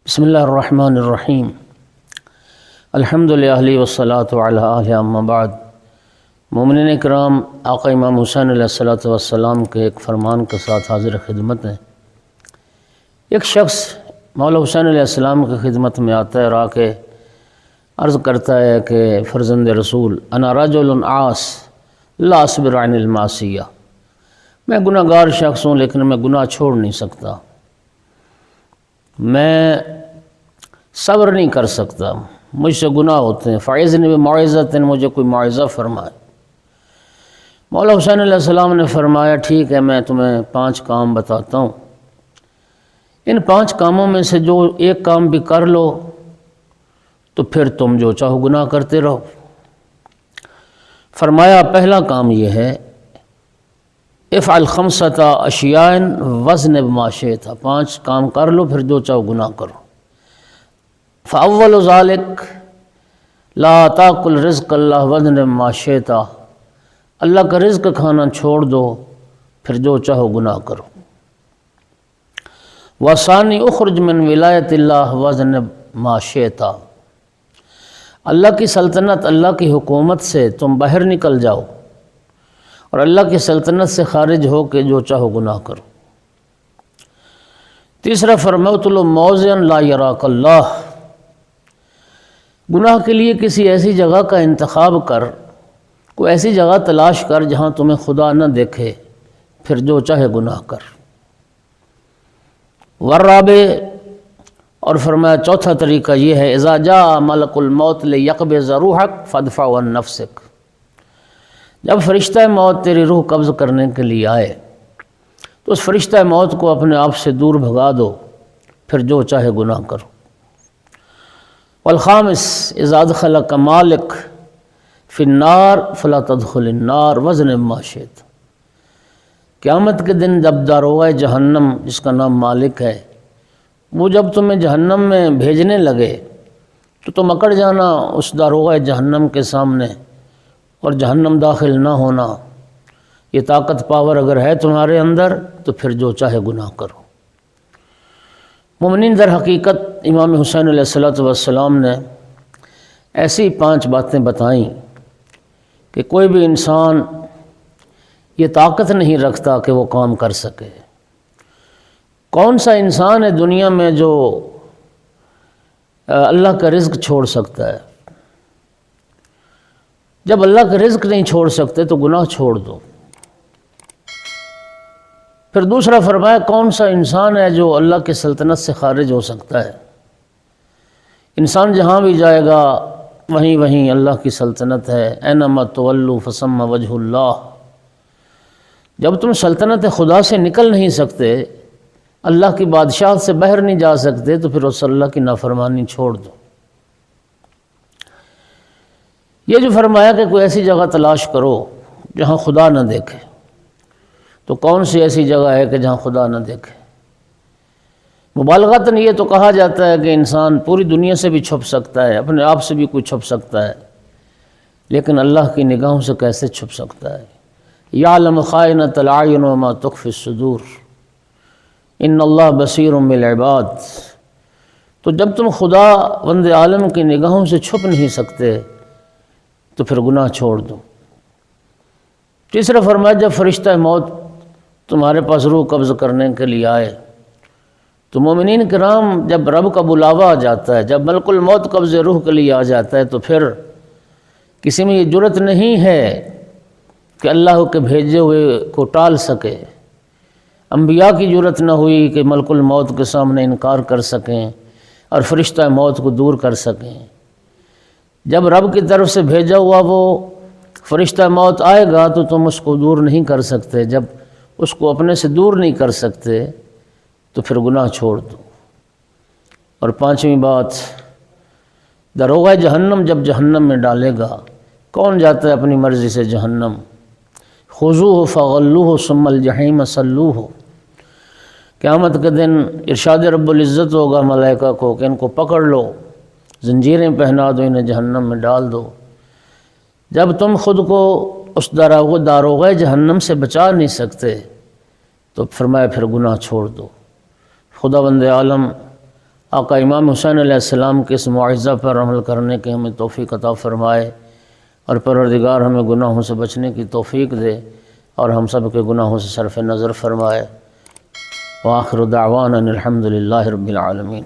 بسم اللہ الرحمن الرحیم الحمدللہ والصلاة علی آلہ اما بعد۔ مومنین اکرام، آقا امام حسین علیہ الصلاۃ والسلام کے ایک فرمان کے ساتھ حاضر خدمت ہیں۔ ایک شخص مولا حسین علیہ السلام کی خدمت میں آتا ہے اور آ کے عرض کرتا ہے کہ فرزند رسول انا رجل عاص لا اصبر عن المعصیہ، میں گناہ گار شخص ہوں لیکن میں گناہ چھوڑ نہیں سکتا، میں صبر نہیں کر سکتا، مجھ سے گناہ ہوتے ہیں۔ فاعذنی بموعظۃ، مجھے کوئی موعظہ فرمائے۔ مولا حسین علیہ السلام نے فرمایا ٹھیک ہے، میں تمہیں 5 کام بتاتا ہوں، ان 5 کاموں میں سے جو ایک کام بھی کر لو تو پھر تم جو چاہو گناہ کرتے رہو۔ فرمایا پہلا کام یہ ہے افعل 5 اشیاء واجتنب ما شئت، 5 کام کر لو پھر جو چاہو گناہ کرو۔ فاول ذالک لا تاکل رزق اللہ واجتنب ما شئت، اللہ کا رزق کھانا چھوڑ دو پھر جو چاہو گناہ کرو۔ وثانی اخرج من ولایت اللہ واجتنب ما شئت، اللہ کی سلطنت، اللہ کی حکومت سے تم باہر نکل جاؤ اور اللہ کی سلطنت سے خارج ہو کے جو چاہو گناہ کرو۔ تیسرا فرمایا اطلب موضعا لا یراک اللہ، گناہ کے لیے کسی ایسی جگہ کا انتخاب کر، کوئی ایسی جگہ تلاش کر جہاں تمہیں خدا نہ دیکھے، پھر جو چاہے گناہ کر۔ والرابع، اور فرمایا چوتھا طریقہ یہ ہے اذا جاء ملک الموت لیقبض روحک فادفع عن نفسک، جب فرشتہ موت تیری روح قبض کرنے کے لیے آئے تو اس فرشتہ موت کو اپنے آپ سے دور بھگا دو، پھر جو چاہے گناہ کرو۔ والخامس اذا ادخلک مالک فی النار فلا تدخل النار واجتنب ما شئت، قیامت کے دن جب داروغہ جہنم جس کا نام مالک ہے وہ جب تمہیں جہنم میں بھیجنے لگے تو تم اکڑ جانا اس داروغہ جہنم کے سامنے اور جہنم داخل نہ ہونا۔ یہ طاقت پاور اگر ہے تمہارے اندر تو پھر جو چاہے گناہ کرو۔ مومنین، در حقیقت امام حسین علیہ الصلوۃ والسلام نے ایسی 5 باتیں بتائیں کہ کوئی بھی انسان یہ طاقت نہیں رکھتا کہ وہ کام کر سکے۔ کون سا انسان ہے دنیا میں جو اللہ کا رزق چھوڑ سکتا ہے؟ جب اللہ کا رزق نہیں چھوڑ سکتے تو گناہ چھوڑ دو۔ پھر دوسرا فرمایا کون سا انسان ہے جو اللہ کی سلطنت سے خارج ہو سکتا ہے؟ انسان جہاں بھی جائے گا وہیں وہیں اللہ کی سلطنت ہے، اینما تولوا فثم وجہ اللہ۔ جب تم سلطنت خدا سے نکل نہیں سکتے، اللہ کی بادشاہت سے باہر نہیں جا سکتے، تو پھر اس اللہ کی نافرمانی چھوڑ دو۔ یہ جو فرمایا کہ کوئی ایسی جگہ تلاش کرو جہاں خدا نہ دیکھے، تو کون سی ایسی جگہ ہے کہ جہاں خدا نہ دیکھے؟ مبالغتاً یہ تو کہا جاتا ہے کہ انسان پوری دنیا سے بھی چھپ سکتا ہے، اپنے آپ سے بھی کوئی چھپ سکتا ہے، لیکن اللہ کی نگاہوں سے کیسے چھپ سکتا ہے؟ یعلم خائنۃ الاعین وما تخفی الصدور ان اللہ بصیر بالعباد۔ تو جب تم خدا بند عالم کی نگاہوں سے چھپ نہیں سکتے تو پھر گناہ چھوڑ دو۔ تیسرا فرمایا جب فرشتہ موت تمہارے پاس روح قبض کرنے کے لیے آئے تو مومنین کرام، جب رب کا بلاوا آ جاتا ہے، جب ملک الموت قبض روح کے لیے آ جاتا ہے تو پھر کسی میں یہ جرت نہیں ہے کہ اللہ کے بھیجے ہوئے کو ٹال سکے۔ انبیاء کی جرت نہ ہوئی کہ ملک الموت کے سامنے انکار کر سکیں اور فرشتہ موت کو دور کر سکیں۔ جب رب کی طرف سے بھیجا ہوا وہ فرشتہ موت آئے گا تو تم اس کو دور نہیں کر سکتے، جب اس کو اپنے سے دور نہیں کر سکتے تو پھر گناہ چھوڑ دو۔ اور 5ویں بات، داروغہ جہنم جب جہنم میں ڈالے گا، کون جاتا ہے اپنی مرضی سے جہنم؟ خذوہ فغلوہ ثم الجحیم صلوہ، قیامت کے دن ارشاد رب العزت ہوگا ملائکہ کو کہ ان کو پکڑ لو، زنجیریں پہنا دو، انہیں جہنم میں ڈال دو۔ جب تم خود کو اس داروغہ جہنم سے بچا نہیں سکتے تو فرمایا پھر گناہ چھوڑ دو۔ خدا بند عالم آقا امام حسین علیہ السلام کے اس معجزہ پر عمل کرنے کی ہمیں توفیق عطا فرمائے، اور پروردگار ہمیں گناہوں سے بچنے کی توفیق دے اور ہم سب کے گناہوں سے صرف نظر فرمائے۔ وآخر دعوانا الحمد للہ رب العالمین۔